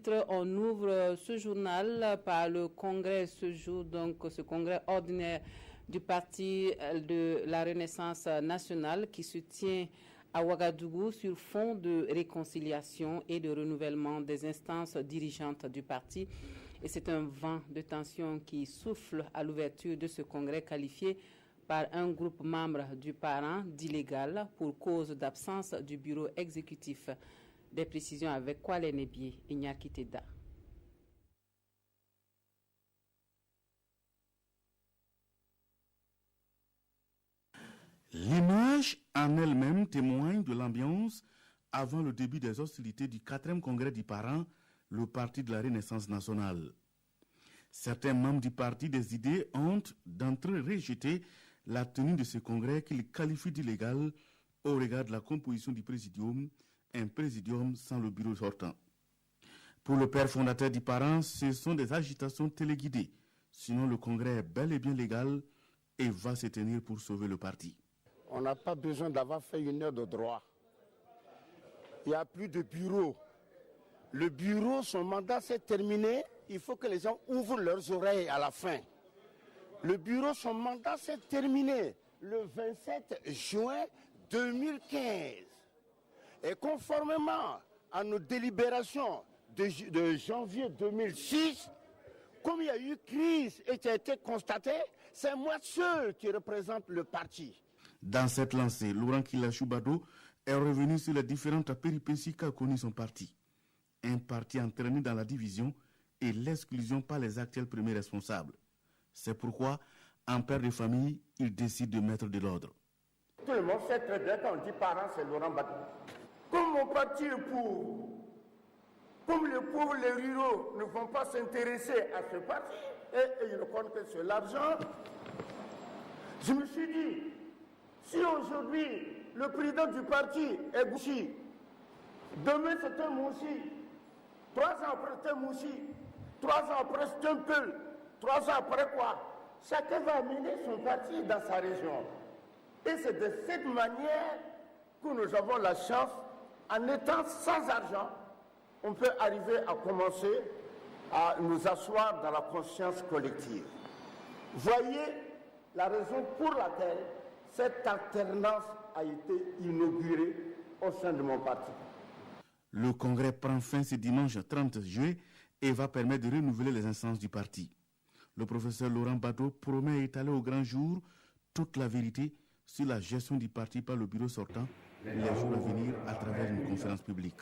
titre, on ouvre ce journal par le congrès ce jour, donc ce congrès ordinaire du Parti de la Renaissance nationale qui se tient à Ouagadougou sur fond de réconciliation et de renouvellement des instances dirigeantes du parti. Et c'est un vent de tension qui souffle à l'ouverture de ce congrès qualifié par un groupe membre du parent d'illégal pour cause d'absence du bureau exécutif. Des précisions avec Kwale Nebié et Nyaki Teda. L'image en elle-même témoigne de l'ambiance avant le début des hostilités du 4e congrès du parent, le Parti de la Renaissance nationale. Certains membres du Parti des idées ont d'entrée rejeté la tenue de ce congrès qu'ils qualifient d'illégal au regard de la composition du présidium, un présidium sans le bureau sortant. Pour le père fondateur du parent, ce sont des agitations téléguidées. Sinon, le congrès est bel et bien légal et va se tenir pour sauver le parti. On n'a pas besoin d'avoir fait une heure de droit. Il n'y a plus de bureau. Le bureau, son mandat s'est terminé. Il faut que les gens ouvrent leurs oreilles à la fin. Le bureau, son mandat s'est terminé le 27 juin 2015. Et conformément à nos délibérations de janvier 2006, comme il y a eu crise et qui a été constatée, c'est moi seul qui représente le parti. Dans cette lancée, Laurent Kilachou-Bado est revenu sur les différentes péripéties qu'a connu son parti. Un parti entraîné dans la division et l'exclusion par les actuels premiers responsables. C'est pourquoi, en père de famille, il décide de mettre de l'ordre. Tout le monde sait très bien quand on dit parent, c'est Laurent Bado. Comme mon parti est pauvre, comme les pauvres, les ruraux ne vont pas s'intéresser à ce parti, et ils ne comptent que sur l'argent, je me suis dit, si aujourd'hui le président du parti est Bouchi, demain c'est un Moussi, 3 ans après c'est un Moussi, 3 ans après c'est un Peul, 3 ans après quoi? Chacun va amener son parti dans sa région. Et c'est de cette manière que nous avons la chance, en étant sans argent, on peut arriver à commencer à nous asseoir dans la conscience collective. Voyez la raison pour laquelle cette alternance a été inaugurée au sein de mon parti. Le congrès prend fin ce dimanche 30 juillet et va permettre de renouveler les instances du parti. Le professeur Laurent Bado promet étaler au grand jour toute la vérité sur la gestion du parti par le bureau sortant les jours à venir à travers une conférence publique.